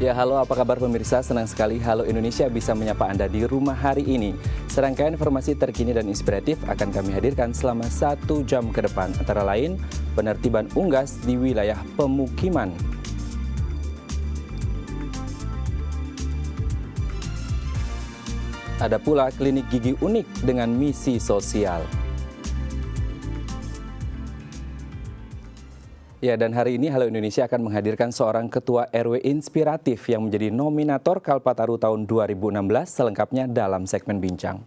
Ya, halo, apa kabar pemirsa? Senang sekali Halo Indonesia bisa menyapa Anda di rumah hari ini. Serangkaian informasi terkini dan inspiratif akan kami hadirkan selama 1 jam ke depan. Antara lain, penertiban unggas di wilayah pemukiman. Ada pula klinik gigi unik dengan misi sosial. Ya, dan hari ini Halo Indonesia akan menghadirkan seorang ketua RW inspiratif yang menjadi nominator Kalpataru tahun 2016, selengkapnya dalam segmen Bincang.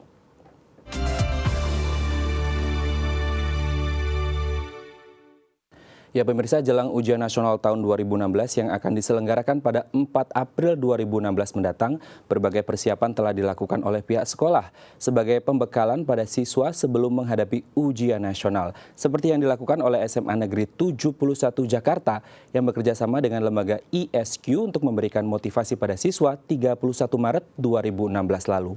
Ya pemirsa, jelang ujian nasional tahun 2016 yang akan diselenggarakan pada 4 April 2016 mendatang, berbagai persiapan telah dilakukan oleh pihak sekolah sebagai pembekalan pada siswa sebelum menghadapi ujian nasional. Seperti yang dilakukan oleh SMA Negeri 71 Jakarta yang bekerja sama dengan lembaga ISQ untuk memberikan motivasi pada siswa 31 Maret 2016 lalu.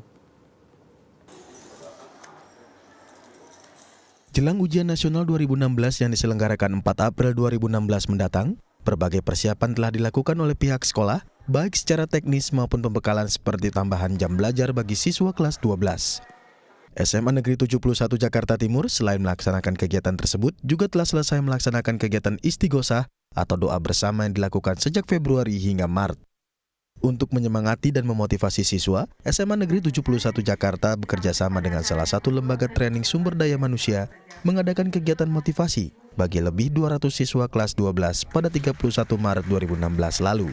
Jelang ujian nasional 2016 yang diselenggarakan 4 April 2016 mendatang, berbagai persiapan telah dilakukan oleh pihak sekolah, baik secara teknis maupun pembekalan seperti tambahan jam belajar bagi siswa kelas 12. SMA Negeri 71 Jakarta Timur selain melaksanakan kegiatan tersebut, juga telah selesai melaksanakan kegiatan istighosah atau doa bersama yang dilakukan sejak Februari hingga Maret. Untuk menyemangati dan memotivasi siswa, SMA Negeri 71 Jakarta bekerja sama dengan salah satu lembaga training sumber daya manusia mengadakan kegiatan motivasi bagi lebih 200 siswa kelas 12 pada 31 Maret 2016 lalu.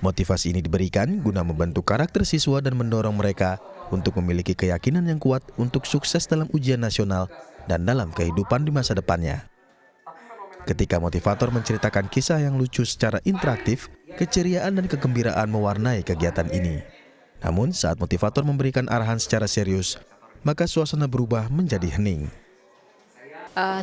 Motivasi ini diberikan guna membentuk karakter siswa dan mendorong mereka untuk memiliki keyakinan yang kuat untuk sukses dalam ujian nasional dan dalam kehidupan di masa depannya. Ketika motivator menceritakan kisah yang lucu secara interaktif, keceriaan dan kegembiraan mewarnai kegiatan ini. Namun saat motivator memberikan arahan secara serius, maka suasana berubah menjadi hening.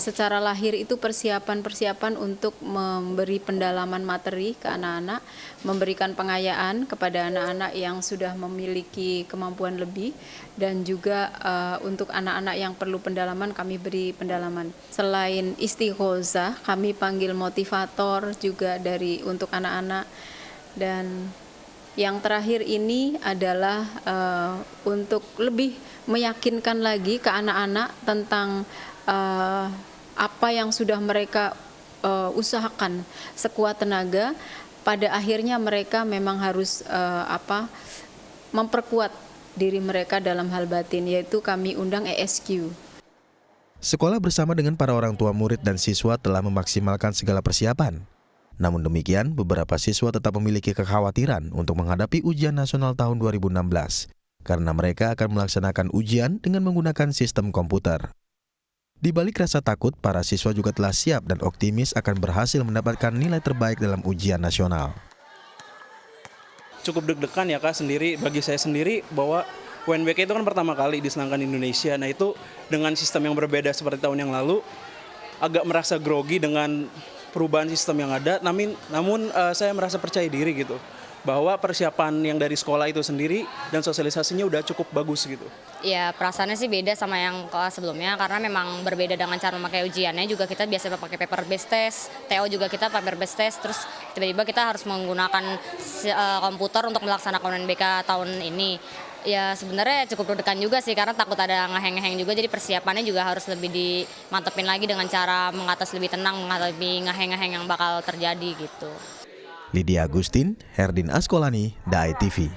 Secara lahir itu persiapan-persiapan untuk memberi pendalaman materi ke anak-anak, memberikan pengayaan kepada anak-anak yang sudah memiliki kemampuan lebih, dan juga untuk anak-anak yang perlu pendalaman kami beri pendalaman. Selain istighosah, kami panggil motivator juga untuk anak-anak, dan yang terakhir ini adalah untuk lebih meyakinkan lagi ke anak-anak tentang apa yang sudah mereka usahakan sekuat tenaga. Pada akhirnya mereka memang harus memperkuat diri mereka dalam hal batin, yaitu kami undang ESQ. Sekolah bersama dengan para orang tua murid dan siswa telah memaksimalkan segala persiapan. Namun demikian, beberapa siswa tetap memiliki kekhawatiran untuk menghadapi ujian nasional tahun 2016 karena mereka akan melaksanakan ujian dengan menggunakan sistem komputer. Di balik rasa takut, para siswa juga telah siap dan optimis akan berhasil mendapatkan nilai terbaik dalam ujian nasional. Cukup deg-degan ya Kak bagi saya sendiri bahwa UNBK itu kan pertama kali diselenggarakan di Indonesia. Nah itu dengan sistem yang berbeda seperti tahun yang lalu, agak merasa grogi dengan perubahan sistem yang ada. Namun saya merasa percaya diri gitu, bahwa persiapan yang dari sekolah itu sendiri dan sosialisasinya udah cukup bagus gitu. Ya perasaannya sih beda sama yang kelas sebelumnya karena memang berbeda dengan cara memakai ujiannya. Juga kita biasa pakai paper based test, TO juga kita paper based test, terus tiba-tiba kita harus menggunakan komputer untuk melaksanakan UNBK tahun ini. Ya sebenarnya cukup deg-degan juga sih karena takut ada ngeheng-ngeheng juga, jadi persiapannya juga harus lebih dimantepin lagi dengan cara mengatas lebih tenang, menghadapi ngeheng-ngeheng yang bakal terjadi gitu. Lydia Agustin, Herdin Askolani, DAI TV.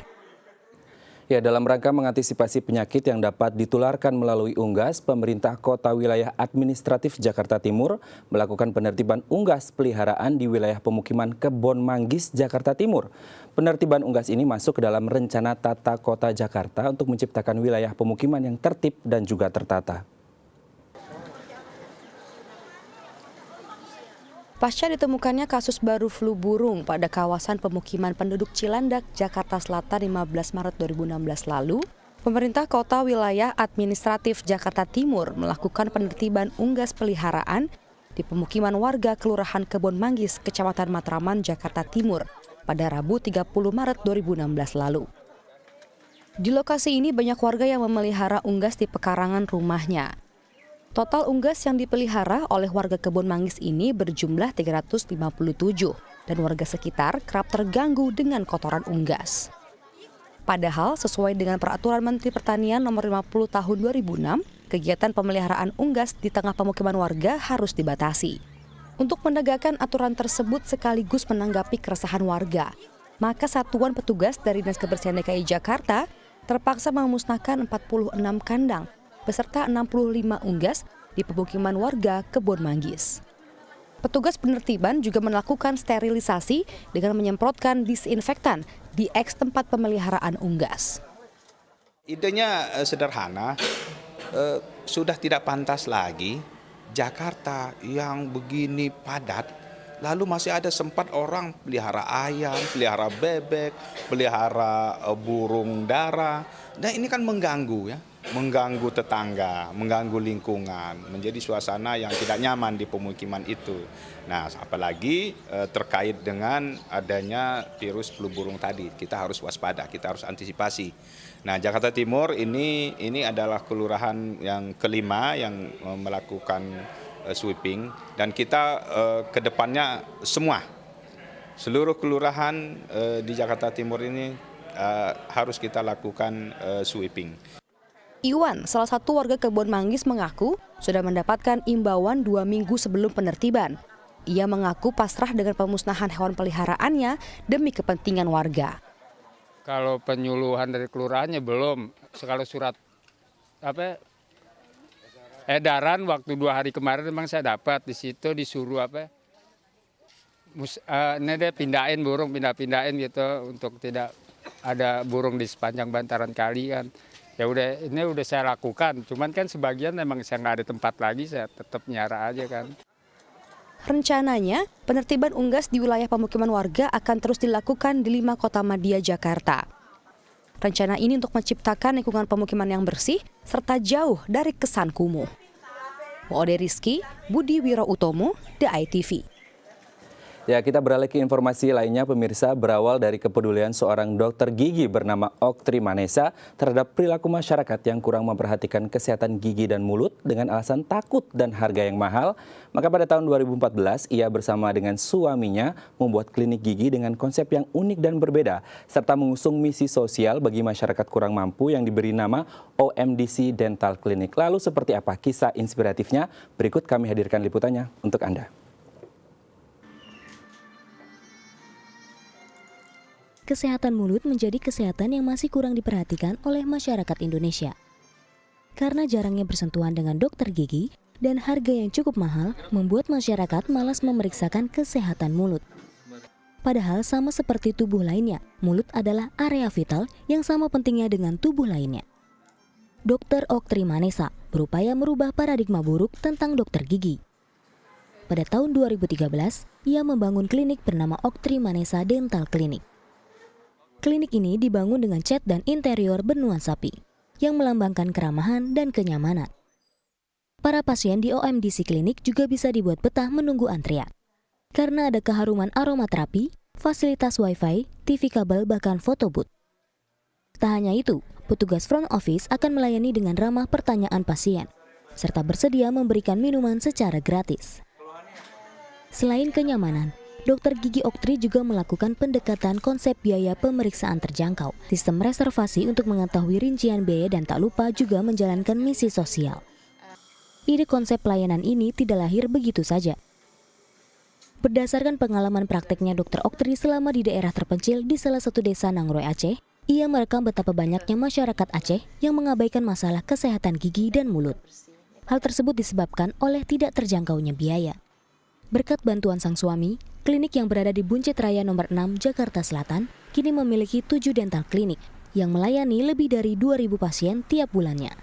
Ya, dalam rangka mengantisipasi penyakit yang dapat ditularkan melalui unggas, pemerintah Kota Wilayah Administratif Jakarta Timur melakukan penertiban unggas peliharaan di wilayah pemukiman Kebon Manggis, Jakarta Timur. Penertiban unggas ini masuk ke dalam rencana tata kota Jakarta untuk menciptakan wilayah pemukiman yang tertib dan juga tertata. Pasca ditemukannya kasus baru flu burung pada kawasan pemukiman penduduk Cilandak, Jakarta Selatan 15 Maret 2016 lalu, pemerintah Kota Wilayah Administratif Jakarta Timur melakukan penertiban unggas peliharaan di pemukiman warga Kelurahan Kebon Manggis, Kecamatan Matraman, Jakarta Timur pada Rabu 30 Maret 2016 lalu. Di lokasi ini banyak warga yang memelihara unggas di pekarangan rumahnya. Total unggas yang dipelihara oleh warga Kebon Manggis ini berjumlah 357. dan warga sekitar kerap terganggu dengan kotoran unggas. Padahal sesuai dengan Peraturan Menteri Pertanian Nomor 50 Tahun 2006, kegiatan pemeliharaan unggas di tengah pemukiman warga harus dibatasi. Untuk menegakkan aturan tersebut sekaligus menanggapi keresahan warga, maka satuan petugas dari Dinas Kebersihan DKI Jakarta terpaksa memusnahkan 46 kandang beserta 65 unggas di pemukiman warga Kebon Manggis. Petugas penertiban juga melakukan sterilisasi dengan menyemprotkan disinfektan di eks tempat pemeliharaan unggas. Idenya sederhana, sudah tidak pantas lagi Jakarta yang begini padat, lalu masih ada sempat orang pelihara ayam, pelihara bebek, pelihara burung dara. Nah ini kan mengganggu ya. Mengganggu tetangga, mengganggu lingkungan, menjadi suasana yang tidak nyaman di pemukiman itu. Nah, apalagi terkait dengan adanya virus flu burung tadi, kita harus waspada, kita harus antisipasi. Nah, Jakarta Timur ini adalah kelurahan yang kelima yang melakukan sweeping, dan kita ke depannya seluruh kelurahan di Jakarta Timur ini harus kita lakukan sweeping. Iwan, salah satu warga Kebon Manggis, mengaku sudah mendapatkan imbauan 2 minggu sebelum penertiban. Ia mengaku pasrah dengan pemusnahan hewan peliharaannya demi kepentingan warga. Kalau penyuluhan dari kelurahannya belum. Kalau surat edaran waktu 2 hari kemarin memang saya dapat, di situ disuruh pindahin burung, pindahin gitu untuk tidak ada burung di sepanjang bantaran kali kan. Ya ini udah saya lakukan, cuman kan sebagian memang saya nggak ada tempat lagi, saya tetap nyara aja kan. Rencananya, penertiban unggas di wilayah pemukiman warga akan terus dilakukan di 5 kota madya Jakarta. Rencana ini untuk menciptakan lingkungan pemukiman yang bersih serta jauh dari kesan kumuh. Ode Rizky, Budi Wiro Utomo, The ITV. Ya, kita beralih ke informasi lainnya, pemirsa. Berawal dari kepedulian seorang dokter gigi bernama Oktri Manesa terhadap perilaku masyarakat yang kurang memperhatikan kesehatan gigi dan mulut dengan alasan takut dan harga yang mahal, maka pada tahun 2014 ia bersama dengan suaminya membuat klinik gigi dengan konsep yang unik dan berbeda, serta mengusung misi sosial bagi masyarakat kurang mampu yang diberi nama OMDC Dental Clinic. Lalu seperti apa kisah inspiratifnya? Berikut kami hadirkan liputannya untuk Anda. Kesehatan mulut menjadi kesehatan yang masih kurang diperhatikan oleh masyarakat Indonesia. Karena jarangnya bersentuhan dengan dokter gigi dan harga yang cukup mahal, membuat masyarakat malas memeriksakan kesehatan mulut. Padahal sama seperti tubuh lainnya, mulut adalah area vital yang sama pentingnya dengan tubuh lainnya. Dr. Oktri Manesa berupaya merubah paradigma buruk tentang dokter gigi. Pada tahun 2013, ia membangun klinik bernama Oktri Manesa Dental Clinic. Klinik ini dibangun dengan cat dan interior bernuansa pink, yang melambangkan keramahan dan kenyamanan. Para pasien di OMDC Clinic juga bisa dibuat betah menunggu antrian. Karena ada keharuman aromaterapi, fasilitas wifi, TV kabel, bahkan foto booth. Tak hanya itu, petugas front office akan melayani dengan ramah pertanyaan pasien, serta bersedia memberikan minuman secara gratis. Selain kenyamanan, Dokter Gigi Oktri juga melakukan pendekatan konsep biaya pemeriksaan terjangkau, sistem reservasi untuk mengetahui rincian biaya, dan tak lupa juga menjalankan misi sosial. Ide konsep pelayanan ini tidak lahir begitu saja. Berdasarkan pengalaman prakteknya Dr. Oktri selama di daerah terpencil di salah satu desa Nangroe Aceh, ia merekam betapa banyaknya masyarakat Aceh yang mengabaikan masalah kesehatan gigi dan mulut. Hal tersebut disebabkan oleh tidak terjangkaunya biaya. Berkat bantuan sang suami, klinik yang berada di Buncit Raya nomor 6 Jakarta Selatan kini memiliki 7 dental klinik yang melayani lebih dari 2.000 pasien tiap bulannya.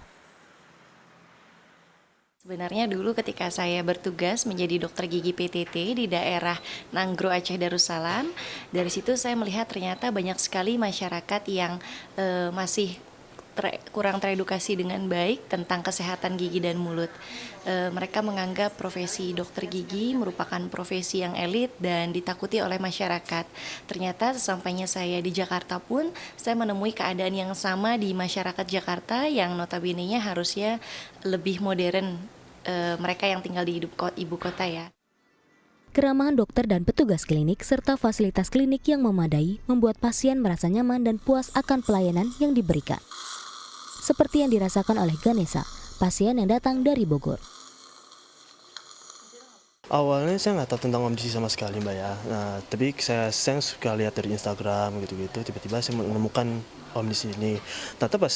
Sebenarnya dulu ketika saya bertugas menjadi dokter gigi PTT di daerah Nanggro Aceh Darussalam, dari situ saya melihat ternyata banyak sekali masyarakat yang masih kurang teredukasi dengan baik tentang kesehatan gigi dan mulut. Mereka menganggap profesi dokter gigi merupakan profesi yang elit dan ditakuti oleh masyarakat. Ternyata sesampainya saya di Jakarta pun, saya menemui keadaan yang sama di masyarakat Jakarta yang notabene-nya harusnya lebih modern, mereka yang tinggal di ibu kota ya. Keramahan dokter dan petugas klinik serta fasilitas klinik yang memadai membuat pasien merasa nyaman dan puas akan pelayanan yang diberikan. Seperti yang dirasakan oleh Ganesha, pasien yang datang dari Bogor. Awalnya saya nggak tahu tentang omdisi sama sekali Mbak ya. Nah, tapi saya suka lihat dari Instagram gitu-gitu. Tiba-tiba saya menemukan omdisi ini. Ternyata pas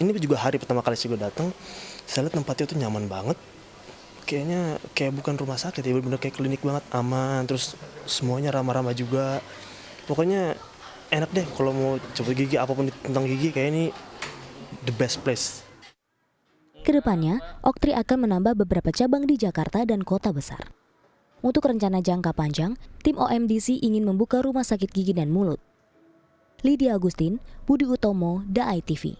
ini juga hari pertama kali saya datang, saya lihat tempatnya tuh nyaman banget. Kayaknya kayak bukan rumah sakit ya, bener-bener kayak klinik banget, aman. Terus semuanya ramah-ramah juga. Pokoknya enak deh kalau mau coba gigi, apapun tentang gigi kayak ini the best place. Kedepannya, Oktri akan menambah beberapa cabang di Jakarta dan kota besar. Untuk rencana jangka panjang, tim OMDC ingin membuka rumah sakit gigi dan mulut. Lydia Agustin, Budi Utomo, DAI TV.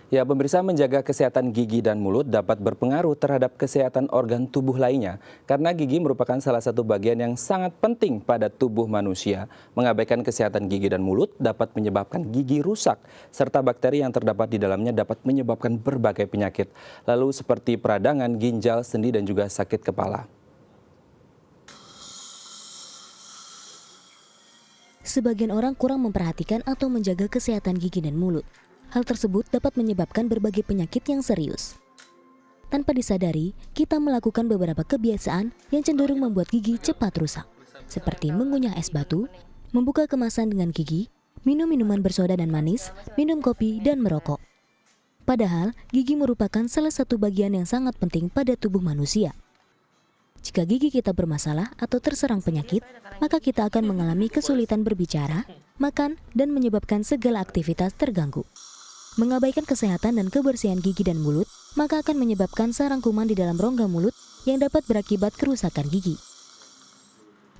Ya, pemirsa, menjaga kesehatan gigi dan mulut dapat berpengaruh terhadap kesehatan organ tubuh lainnya. Karena gigi merupakan salah satu bagian yang sangat penting pada tubuh manusia. Mengabaikan kesehatan gigi dan mulut dapat menyebabkan gigi rusak, serta bakteri yang terdapat di dalamnya dapat menyebabkan berbagai penyakit. Lalu seperti peradangan, ginjal, sendi, dan juga sakit kepala. Sebagian orang kurang memperhatikan atau menjaga kesehatan gigi dan mulut. Hal tersebut dapat menyebabkan berbagai penyakit yang serius. Tanpa disadari, kita melakukan beberapa kebiasaan yang cenderung membuat gigi cepat rusak, seperti mengunyah es batu, membuka kemasan dengan gigi, minum minuman bersoda dan manis, minum kopi, dan merokok. Padahal, gigi merupakan salah satu bagian yang sangat penting pada tubuh manusia. Jika gigi kita bermasalah atau terserang penyakit, maka kita akan mengalami kesulitan berbicara, makan, dan menyebabkan segala aktivitas terganggu. Mengabaikan kesehatan dan kebersihan gigi dan mulut, maka akan menyebabkan sarang kuman di dalam rongga mulut yang dapat berakibat kerusakan gigi.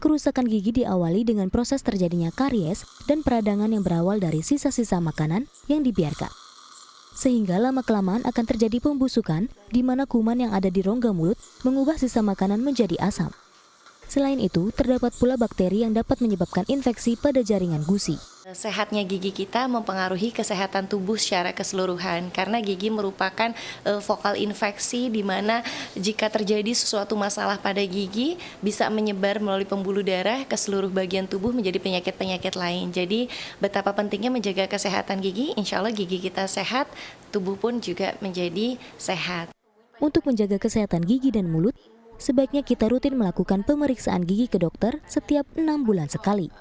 Kerusakan gigi diawali dengan proses terjadinya karies dan peradangan yang berawal dari sisa-sisa makanan yang dibiarkan. Sehingga lama-kelamaan akan terjadi pembusukan di mana kuman yang ada di rongga mulut mengubah sisa makanan menjadi asam. Selain itu, terdapat pula bakteri yang dapat menyebabkan infeksi pada jaringan gusi. Sehatnya gigi kita mempengaruhi kesehatan tubuh secara keseluruhan karena gigi merupakan vokal infeksi di mana jika terjadi sesuatu masalah pada gigi bisa menyebar melalui pembuluh darah ke seluruh bagian tubuh menjadi penyakit-penyakit lain. Jadi betapa pentingnya menjaga kesehatan gigi, insya Allah gigi kita sehat, tubuh pun juga menjadi sehat. Untuk menjaga kesehatan gigi dan mulut, sebaiknya kita rutin melakukan pemeriksaan gigi ke dokter setiap 6 bulan sekali.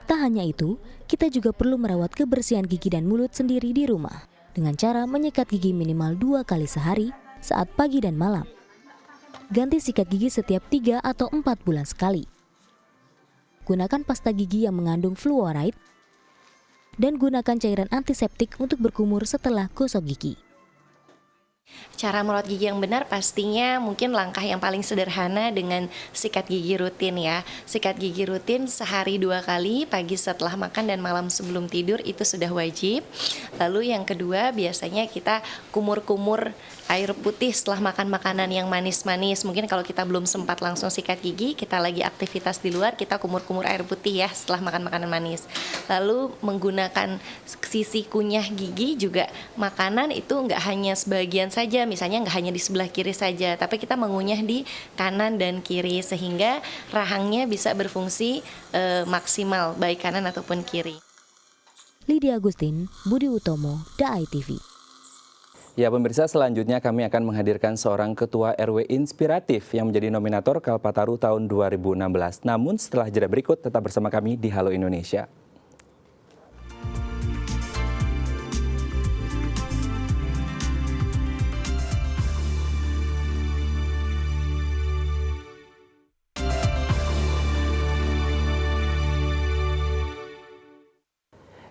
Tak hanya itu, kita juga perlu merawat kebersihan gigi dan mulut sendiri di rumah dengan cara menyikat gigi minimal 2 kali sehari saat pagi dan malam. Ganti sikat gigi setiap 3 atau 4 bulan sekali. Gunakan pasta gigi yang mengandung fluoride dan gunakan cairan antiseptik untuk berkumur setelah gosok gigi. Cara merawat gigi yang benar pastinya mungkin langkah yang paling sederhana dengan sikat gigi rutin ya. Sikat gigi rutin sehari 2 kali, pagi setelah makan dan malam sebelum tidur itu sudah wajib. Lalu yang kedua biasanya kita kumur-kumur air putih setelah makan makanan yang manis-manis. Mungkin kalau kita belum sempat langsung sikat gigi, kita lagi aktivitas di luar, kita kumur-kumur air putih ya setelah makan makanan manis. Lalu menggunakan sisi kunyah gigi juga, makanan itu nggak hanya sebagian saja, misalnya nggak hanya di sebelah kiri saja, tapi kita mengunyah di kanan dan kiri sehingga rahangnya bisa berfungsi maksimal baik kanan ataupun kiri. Lydia Agustin, Budi Utomo, DAI TV. Ya, pemirsa, selanjutnya kami akan menghadirkan seorang ketua RW inspiratif yang menjadi nominator Kalpataru tahun 2016. Namun setelah jeda berikut, tetap bersama kami di Halo Indonesia.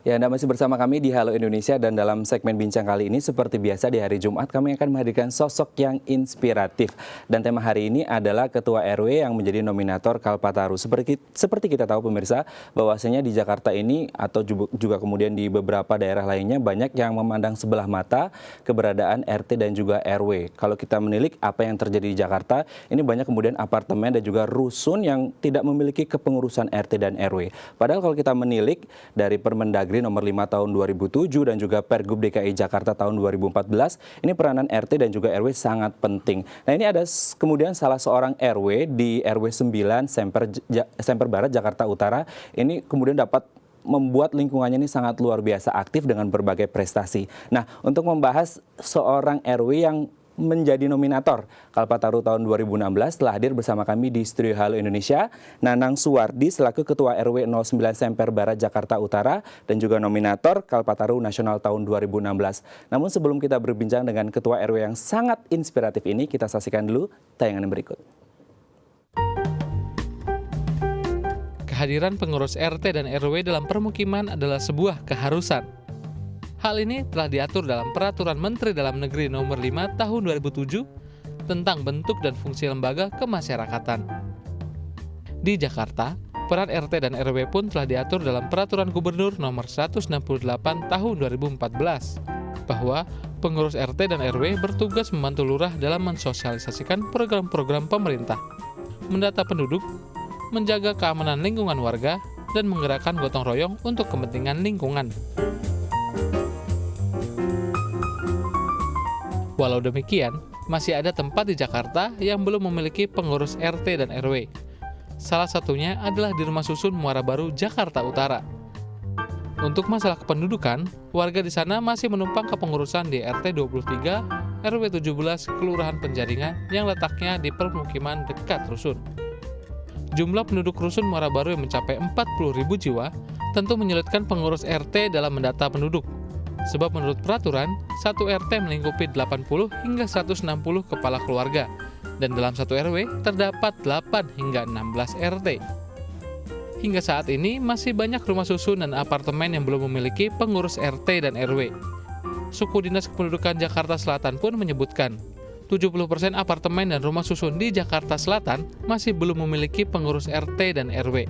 Ya, Anda masih bersama kami di Halo Indonesia dan dalam segmen bincang kali ini seperti biasa di hari Jumat kami akan menghadirkan sosok yang inspiratif. Dan tema hari ini adalah Ketua RW yang menjadi nominator Kalpataru. Seperti kita tahu pemirsa, bahwasanya di Jakarta ini atau juga kemudian di beberapa daerah lainnya banyak yang memandang sebelah mata keberadaan RT dan juga RW. Kalau kita menilik apa yang terjadi di Jakarta, ini banyak kemudian apartemen dan juga rusun yang tidak memiliki kepengurusan RT dan RW. Padahal kalau kita menilik dari Permendagri Mendagri nomor 5 tahun 2007 dan juga Pergub DKI Jakarta tahun 2014, ini peranan RT dan juga RW sangat penting. Nah, ini ada kemudian salah seorang RW di RW 9 Semper Barat Jakarta Utara, ini kemudian dapat membuat lingkungannya ini sangat luar biasa aktif dengan berbagai prestasi. Nah, untuk membahas seorang RW yang menjadi nominator Kalpataru tahun 2016 telah hadir bersama kami di Studio Halo Indonesia Nanang Suwardi selaku Ketua RW 09 Semper Barat Jakarta Utara dan juga nominator Kalpataru Nasional tahun 2016. Namun sebelum kita berbincang dengan Ketua RW yang sangat inspiratif ini, kita saksikan dulu tayangan yang berikut. Kehadiran pengurus RT dan RW dalam permukiman adalah sebuah keharusan. Hal ini telah diatur dalam Peraturan Menteri Dalam Negeri Nomor 5 Tahun 2007 tentang bentuk dan fungsi lembaga kemasyarakatan. Di Jakarta, peran RT dan RW pun telah diatur dalam Peraturan Gubernur Nomor 168 Tahun 2014 bahwa pengurus RT dan RW bertugas membantu lurah dalam mensosialisasikan program-program pemerintah, mendata penduduk, menjaga keamanan lingkungan warga, dan menggerakkan gotong royong untuk kepentingan lingkungan. Walau demikian, masih ada tempat di Jakarta yang belum memiliki pengurus RT dan RW. Salah satunya adalah di Rumah Susun Muara Baru, Jakarta Utara. Untuk masalah kependudukan, warga di sana masih menumpang kepengurusan di RT 23, RW 17, Kelurahan Penjaringan yang letaknya di permukiman dekat rusun. Jumlah penduduk rusun Muara Baru yang mencapai 40.000 jiwa tentu menyulitkan pengurus RT dalam mendata penduduk. Sebab menurut peraturan, satu RT melingkupi 80 hingga 160 kepala keluarga, dan dalam satu RW terdapat 8 hingga 16 RT. Hingga saat ini masih banyak rumah susun dan apartemen yang belum memiliki pengurus RT dan RW. Suku Dinas Kependudukan Jakarta Selatan pun menyebutkan, 70% apartemen dan rumah susun di Jakarta Selatan masih belum memiliki pengurus RT dan RW.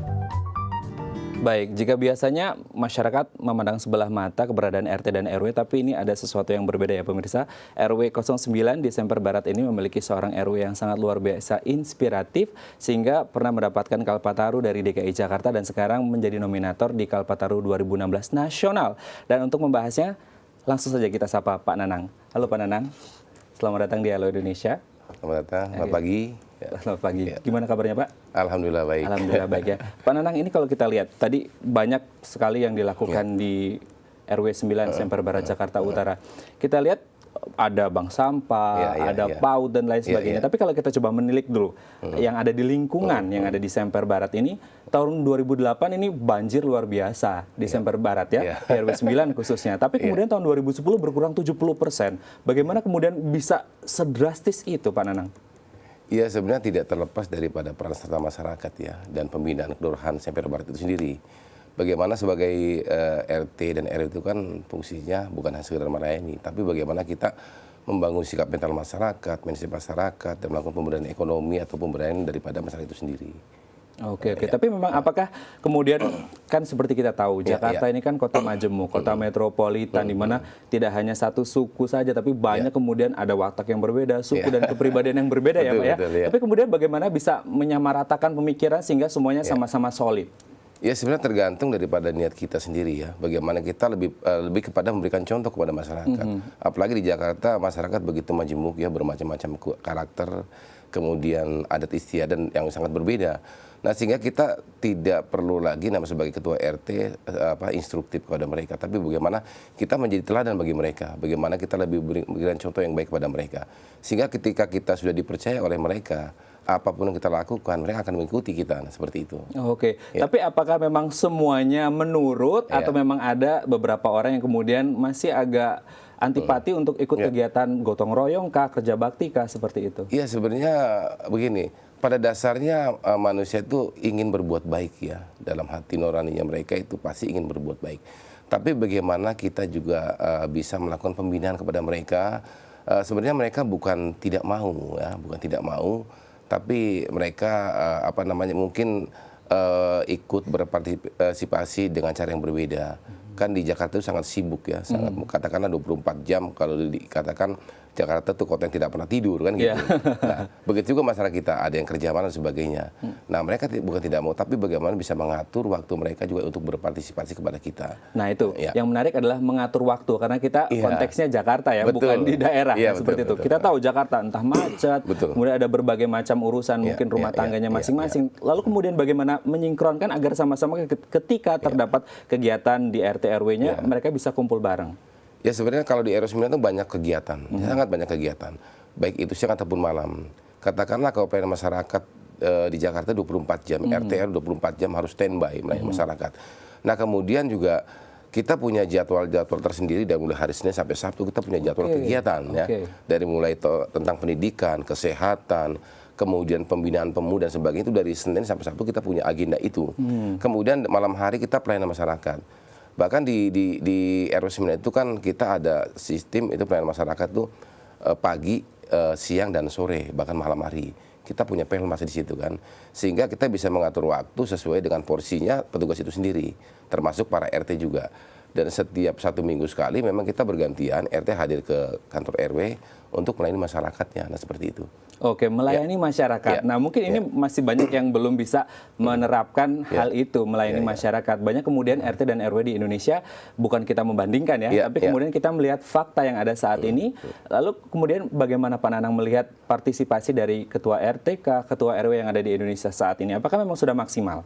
Baik, jika biasanya masyarakat memandang sebelah mata keberadaan RT dan RW, tapi ini ada sesuatu yang berbeda ya pemirsa. RW 09 di Semper Barat ini memiliki seorang RW yang sangat luar biasa inspiratif, sehingga pernah mendapatkan Kalpataru dari DKI Jakarta dan sekarang menjadi nominator di Kalpataru 2016 Nasional. Dan untuk membahasnya, langsung saja kita sapa Pak Nanang. Halo Pak Nanang, selamat datang di Halo Indonesia. Selamat datang, selamat pagi. Selamat pagi. Gimana kabarnya Pak? Alhamdulillah baik. Alhamdulillah baik ya. Pak Nanang, ini kalau kita lihat tadi banyak sekali yang dilakukan di RW 9 Semper Barat Jakarta Utara. Kita lihat ada bank sampah, ada PAUD dan lain sebagainya. Tapi kalau kita coba menilik dulu yang ada di lingkungan yang ada di Semper Barat ini, tahun 2008 ini banjir luar biasa di Semper Barat ya, RW 9 khususnya. Tapi kemudian tahun 2010 berkurang 70%. Bagaimana kemudian bisa sedrastis itu Pak Nanang? Ya, sebenarnya tidak terlepas daripada peran serta masyarakat ya, dan pembinaan kelurahan Semper Barat itu sendiri. Bagaimana sebagai RT dan RW itu kan fungsinya bukan hanya sekedar melayani, tapi bagaimana kita membangun sikap mental masyarakat, mindset masyarakat, dan melakukan pemberdayaan ekonomi atau pemberdayaan daripada masyarakat itu sendiri. Oke. Tapi memang apakah kemudian kan seperti kita tahu Jakarta ini kan kota majemuk, kota metropolitan di mana tidak hanya satu suku saja tapi banyak kemudian ada watak yang berbeda, suku dan kepribadian yang berbeda ya Pak ya. Tapi kemudian bagaimana bisa menyamaratakan pemikiran sehingga semuanya sama-sama solid? Ya, sebenarnya tergantung daripada niat kita sendiri ya. Bagaimana kita lebih kepada memberikan contoh kepada masyarakat. Apalagi di Jakarta masyarakat begitu majemuk ya, bermacam-macam karakter, kemudian adat istiadat yang sangat berbeda. Nah, sehingga kita tidak perlu lagi sebagai ketua RT instruktif kepada mereka, tapi bagaimana kita menjadi teladan bagi mereka, bagaimana kita lebih memberikan contoh yang baik kepada mereka. Sehingga ketika kita sudah dipercaya oleh mereka, apapun yang kita lakukan, mereka akan mengikuti kita, seperti itu. Oke. Tapi apakah memang semuanya menurut atau memang ada beberapa orang yang kemudian masih agak antipati untuk ikut kegiatan gotong royong kah, kerja bakti kah, seperti itu? Iya, sebenarnya begini. Pada dasarnya manusia itu ingin berbuat baik ya. Dalam hati nuraninya mereka itu pasti ingin berbuat baik. Tapi bagaimana kita juga bisa melakukan pembinaan kepada mereka. Sebenarnya mereka bukan tidak mau ya, bukan tidak mau, tapi mereka mungkin ikut berpartisipasi dengan cara yang berbeda. Kan di Jakarta itu sangat sibuk ya, sangat katakanlah 24 jam kalau dikatakan Jakarta tuh kota yang tidak pernah tidur kan gitu. Nah, begitu juga masyarakat kita, ada yang kerja malam dan sebagainya. Nah, mereka bukan tidak mau, tapi bagaimana bisa mengatur waktu mereka juga untuk berpartisipasi kepada kita. Nah itu, Ya. yang menarik adalah mengatur waktu, karena kita Iya. konteksnya Jakarta ya, Betul. bukan di daerah. Iya, Seperti betul, itu. Kita tahu Jakarta entah macet, Betul. kemudian ada berbagai macam urusan, mungkin rumah tangganya masing-masing. Lalu kemudian bagaimana menyingkronkan agar sama-sama ketika terdapat kegiatan di RT RW-nya, mereka bisa kumpul bareng. Ya sebenarnya kalau di RW 9 itu banyak kegiatan, sangat banyak kegiatan. Baik itu siang ataupun malam. Katakanlah kalau pelayanan masyarakat di Jakarta 24 jam, RT RW 24 jam harus standby melayani masyarakat. Nah kemudian juga kita punya jadwal-jadwal tersendiri dari mulai hari Senin sampai Sabtu kita punya jadwal kegiatan ya. Dari mulai tentang pendidikan, kesehatan, kemudian pembinaan pemuda dan sebagainya, itu dari Senin sampai Sabtu kita punya agenda itu. Kemudian malam hari kita pelayanan masyarakat. Bahkan di RW 9 itu kan kita ada sistem itu pelayanan masyarakat tuh pagi, siang dan sore, bahkan malam hari. Kita punya panel masih di situ kan. Sehingga kita bisa mengatur waktu sesuai dengan porsinya petugas itu sendiri, termasuk para RT juga. Dan setiap 1 minggu sekali memang kita bergantian RT hadir ke kantor RW untuk melayani masyarakatnya. Nah seperti itu. Oke, melayani masyarakat. Nah, mungkin ini masih banyak yang belum bisa menerapkan hal itu, melayani masyarakat. Banyak kemudian RT dan RW di Indonesia, bukan kita membandingkan ya, tapi kemudian kita melihat fakta yang ada saat ini. Lalu kemudian bagaimana Pak Nanang melihat partisipasi dari ketua RT ke ketua RW yang ada di Indonesia saat ini? Apakah memang sudah maksimal?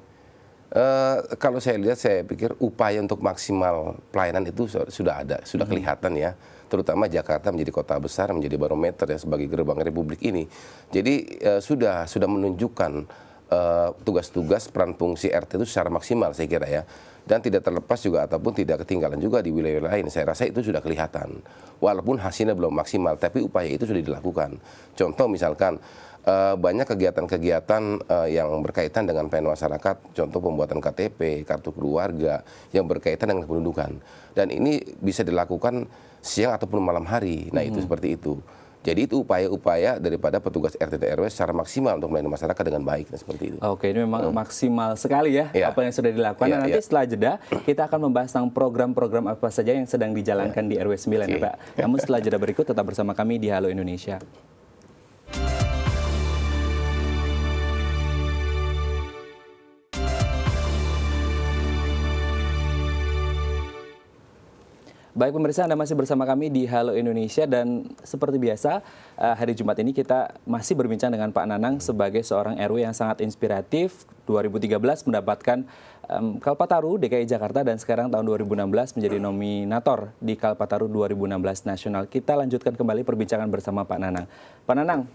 Kalau saya lihat, saya pikir upaya untuk maksimal pelayanan itu sudah ada, sudah kelihatan ya. Terutama Jakarta menjadi kota besar, menjadi barometer ya sebagai gerbang Republik ini. Jadi sudah menunjukkan tugas-tugas peran fungsi RT itu secara maksimal saya kira ya. Dan tidak terlepas juga ataupun tidak ketinggalan juga di wilayah lain. Saya rasa itu sudah kelihatan. Walaupun hasilnya belum maksimal, tapi upaya itu sudah dilakukan. Contoh misalkan banyak kegiatan-kegiatan yang berkaitan dengan pelayanan masyarakat, contoh pembuatan KTP, kartu keluarga, yang berkaitan dengan kependudukan. Dan ini bisa dilakukan siang ataupun malam hari. Nah itu seperti itu. Jadi itu upaya-upaya daripada petugas RT dan RW secara maksimal untuk melayani masyarakat dengan baik. Nah, seperti itu. Oke, ini memang maksimal sekali ya apa yang sudah dilakukan. Dan nanti setelah jeda kita akan membahas tentang program-program apa saja yang sedang dijalankan di RW 9 ya Pak. Namun setelah jeda berikut tetap bersama kami di Halo Indonesia. Baik pemirsa, Anda masih bersama kami di Halo Indonesia dan seperti biasa hari Jumat ini kita masih berbincang dengan Pak Nanang sebagai seorang RW yang sangat inspiratif. 2013 mendapatkan Kalpataru DKI Jakarta dan sekarang tahun 2016 menjadi nominator di Kalpataru 2016 Nasional. Kita lanjutkan kembali perbincangan bersama Pak Nanang. Pak Nanang,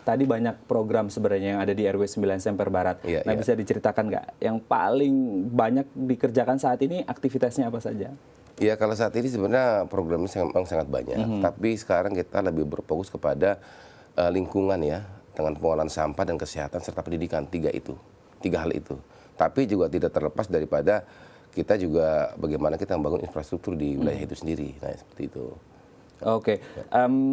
tadi banyak program sebenarnya yang ada di RW 9 Semper Barat. Bisa diceritakan nggak yang paling banyak dikerjakan saat ini aktivitasnya apa saja? Ya kalau saat ini sebenarnya programnya sangat banyak, tapi sekarang kita lebih berfokus kepada lingkungan ya, dengan pengolahan sampah dan kesehatan serta pendidikan, tiga hal itu. Tapi juga tidak terlepas daripada kita juga bagaimana kita membangun infrastruktur di wilayah itu sendiri, nah seperti itu. Oke,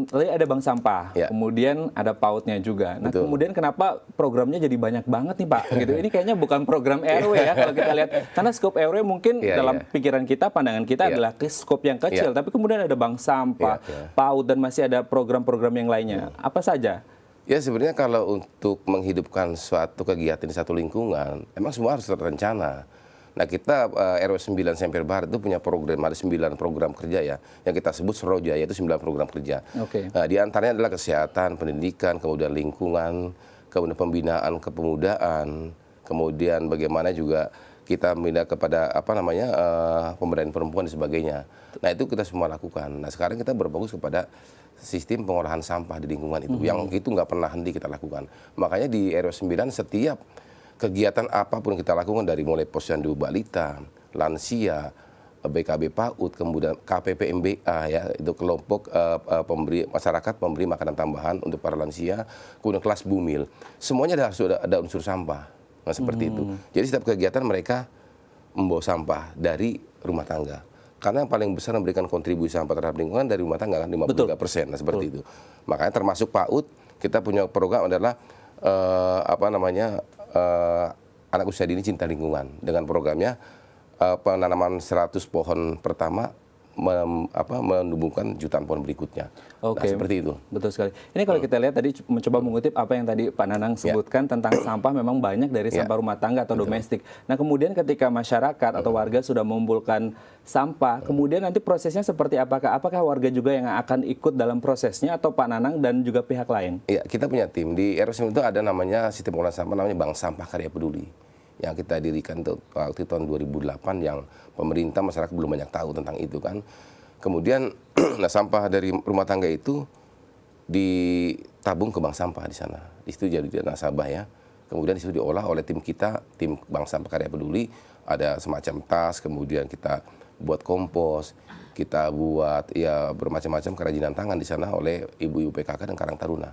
tadi ada bank sampah, kemudian ada PAUD-nya juga. Nah, kemudian kenapa programnya jadi banyak banget nih Pak? Gitu. Ini kayaknya bukan program RW ya kalau kita lihat, karena skop RW mungkin dalam pikiran kita, pandangan kita adalah skop yang kecil, tapi kemudian ada bank sampah, PAUD dan masih ada program-program yang lainnya. Apa saja? Ya sebenarnya kalau untuk menghidupkan suatu kegiatan di satu lingkungan, emang semua harus terencana. Nah kita RW 9 Semper Barat itu punya program, ada 9 program kerja ya, yang kita sebut Seroja, yaitu 9 program kerja. Nah, di antaranya adalah kesehatan, pendidikan, kemudian lingkungan, kemudian pembinaan kepemudaan, kemudian bagaimana juga kita membina kepada pemberdayaan perempuan dan sebagainya. Nah itu kita semua lakukan. Nah sekarang kita berfokus kepada sistem pengolahan sampah di lingkungan itu, yang itu nggak pernah henti kita lakukan. Makanya di RW 9 setiap kegiatan apapun yang kita lakukan dari mulai posyandu balita, lansia, BKB PAUD, kemudian KPPMBA ya, itu kelompok pemberi masyarakat pemberi makanan tambahan untuk para lansia, kemudian kelas bumil. Semuanya sudah ada unsur sampah. Nah, seperti itu. Jadi setiap kegiatan mereka membawa sampah dari rumah tangga. Karena yang paling besar memberikan kontribusi sampah terhadap lingkungan dari rumah tangga kan 53%. Nah, seperti itu. Makanya termasuk PAUD, kita punya program adalah anak usia dini cinta lingkungan dengan programnya penanaman 100 pohon pertama menumbuhkan jutaan pohon berikutnya. Oke, Nah, seperti itu. Betul sekali. Ini kalau kita lihat tadi mencoba mengutip apa yang tadi Pak Nanang sebutkan tentang sampah memang banyak dari sampah rumah tangga atau domestik. Nah, kemudian ketika masyarakat atau warga sudah mengumpulkan sampah, kemudian nanti prosesnya seperti apakah? Apakah warga juga yang akan ikut dalam prosesnya atau Pak Nanang dan juga pihak lain? Iya, kita punya tim di RW itu ada namanya sistem pengelolaan sampah namanya Bank Sampah Karya Peduli yang kita dirikan waktu tahun 2008 yang pemerintah masyarakat belum banyak tahu tentang itu kan. Kemudian nah sampah dari rumah tangga itu ditabung ke bank sampah di sana. Di situ jadi nasabah ya. Kemudian di situ diolah oleh tim kita, tim Bank Sampah Karya Peduli, ada semacam tas, kemudian kita buat kompos, kita buat ya bermacam-macam kerajinan tangan di sana oleh ibu-ibu PKK dan Karang Taruna.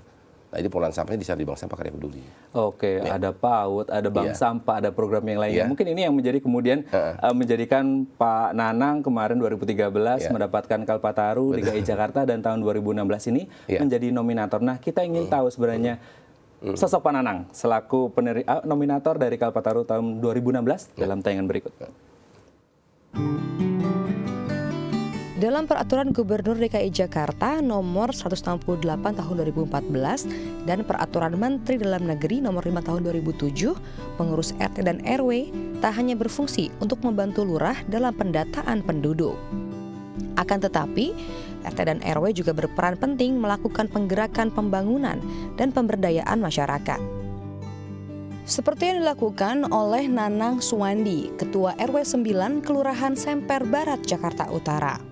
Nah, ini pengolahan sampahnya di sana di Bank Sampah Karya Peduli. Oke, ada PAUD, ada Bank Sampah, ada program yang lainnya. Mungkin ini yang menjadi kemudian menjadikan Pak Nanang kemarin 2013 mendapatkan Kalpataru DKI Jakarta dan tahun 2016 ini menjadi nominator. Nah, kita ingin tahu sebenarnya sosok Pak Nanang selaku nominator dari Kalpataru tahun 2016 dalam tayangan berikut. Dalam Peraturan Gubernur DKI Jakarta Nomor 168 Tahun 2014 dan Peraturan Menteri Dalam Negeri Nomor 5 Tahun 2007, pengurus RT dan RW tak hanya berfungsi untuk membantu lurah dalam pendataan penduduk. Akan tetapi, RT dan RW juga berperan penting melakukan penggerakan pembangunan dan pemberdayaan masyarakat. Seperti yang dilakukan oleh Nanang Suwandi, Ketua RW 9 Kelurahan Semper Barat, Jakarta Utara.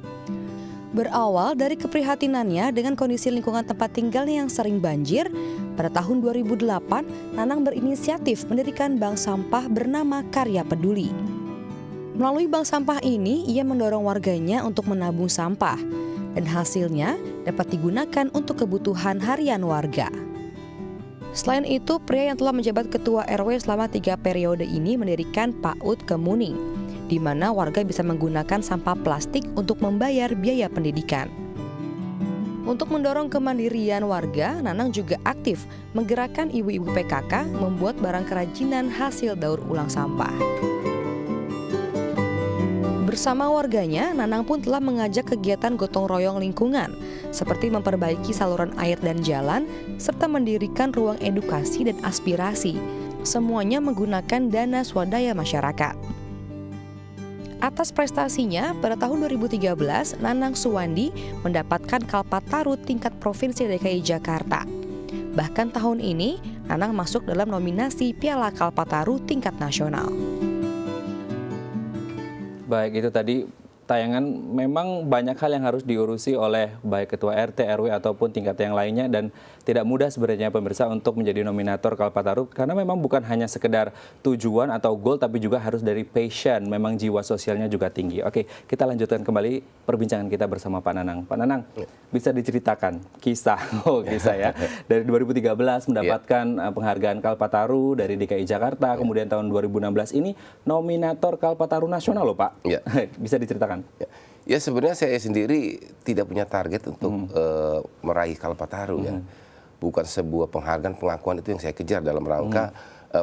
Berawal dari keprihatinannya dengan kondisi lingkungan tempat tinggalnya yang sering banjir, pada tahun 2008, Nanang berinisiatif mendirikan bank sampah bernama Karya Peduli. Melalui bank sampah ini, ia mendorong warganya untuk menabung sampah, dan hasilnya dapat digunakan untuk kebutuhan harian warga. Selain itu, pria yang telah menjabat Ketua RW selama 3 periode ini mendirikan PAUD Kemuning, di mana warga bisa menggunakan sampah plastik untuk membayar biaya pendidikan. Untuk mendorong kemandirian warga, Nanang juga aktif menggerakkan ibu-ibu PKK membuat barang kerajinan hasil daur ulang sampah. Bersama warganya, Nanang pun telah mengajak kegiatan gotong royong lingkungan, seperti memperbaiki saluran air dan jalan, serta mendirikan ruang edukasi dan aspirasi. Semuanya menggunakan dana swadaya masyarakat. Atas prestasinya, pada tahun 2013, Nanang Suwandi mendapatkan Kalpataru tingkat Provinsi DKI Jakarta. Bahkan tahun ini, Nanang masuk dalam nominasi Piala Kalpataru tingkat nasional. Baik, itu tadi tayangan memang banyak hal yang harus diurusi oleh baik Ketua RT, RW ataupun tingkat yang lainnya dan tidak mudah sebenarnya pemirsa untuk menjadi nominator Kalpataru karena memang bukan hanya sekedar tujuan atau goal tapi juga harus dari passion, memang jiwa sosialnya juga tinggi. Oke, kita lanjutkan kembali perbincangan kita bersama Pak Nanang. Pak Nanang, bisa diceritakan kisah ya dari 2013 mendapatkan penghargaan Kalpataru dari DKI Jakarta, kemudian tahun 2016 ini nominator Kalpataru nasional loh Pak. Bisa diceritakan? Ya sebenarnya saya sendiri tidak punya target untuk meraih Kalpataru ya. Bukan sebuah penghargaan, pengakuan itu yang saya kejar dalam rangka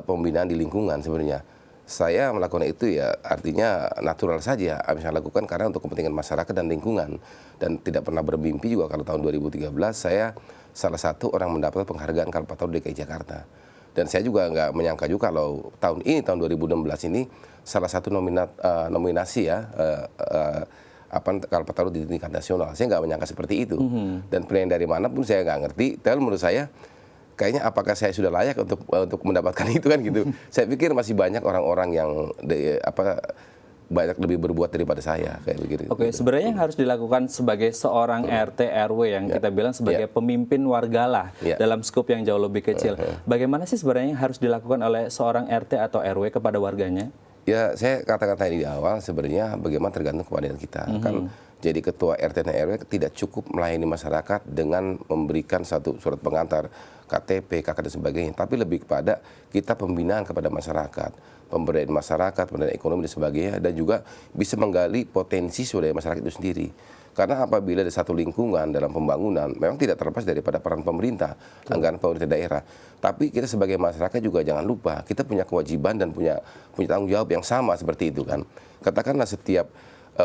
pembinaan di lingkungan sebenarnya. Saya melakukan itu ya artinya natural saja, saya lakukan karena untuk kepentingan masyarakat dan lingkungan. Dan tidak pernah bermimpi juga kalau tahun 2013 saya salah satu orang mendapat penghargaan Kalpataru DKI Jakarta. Dan saya juga nggak menyangka juga kalau tahun 2016 ini salah satu nominasi ya Kalpataru di tingkat nasional. Saya nggak menyangka seperti itu. Dan penilaian dari mana pun saya nggak ngerti. Tapi menurut saya kayaknya apakah saya sudah layak untuk mendapatkan itu kan gitu. Saya pikir masih banyak orang-orang yang banyak lebih berbuat daripada saya kayak begitu. Oke, sebenarnya yang harus dilakukan sebagai seorang RT RW yang kita bilang sebagai pemimpin warga lah dalam skop yang jauh lebih kecil. Bagaimana sih sebenarnya yang harus dilakukan oleh seorang RT atau RW kepada warganya? Ya, saya kata-kata di awal sebenarnya bagaimana tergantung kepada kita. Kan jadi ketua RT dan RW tidak cukup melayani masyarakat dengan memberikan satu surat pengantar KTP, KK dan sebagainya, tapi lebih kepada kita pembinaan kepada masyarakat, pemberdayaan masyarakat, pemberdayaan ekonomi dan sebagainya, dan juga bisa menggali potensi swadaya masyarakat itu sendiri. Karena apabila ada satu lingkungan dalam pembangunan, memang tidak terlepas daripada peran pemerintah, anggaran pemerintah daerah. Tapi kita sebagai masyarakat juga jangan lupa, kita punya kewajiban dan punya tanggung jawab yang sama seperti itu kan. Katakanlah setiap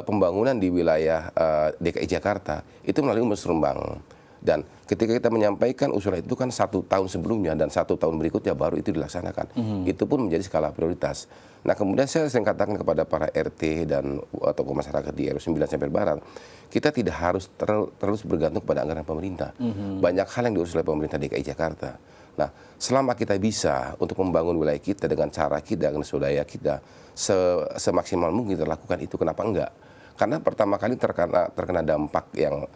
pembangunan di wilayah DKI Jakarta itu melalui musrembang. Dan ketika kita menyampaikan usulan itu kan 1 tahun sebelumnya dan 1 tahun berikutnya baru itu dilaksanakan. Itu pun menjadi skala prioritas. Nah kemudian saya sering katakan kepada para RT dan tokoh masyarakat di RW 9 Semper Barat, kita tidak harus terus bergantung kepada anggaran pemerintah. Banyak hal yang diurus oleh pemerintah DKI Jakarta. Nah, selama kita bisa untuk membangun wilayah kita dengan cara kita, dengan swadaya kita, semaksimal mungkin kita lakukan itu, kenapa enggak? Karena pertama kali terkena dampak yang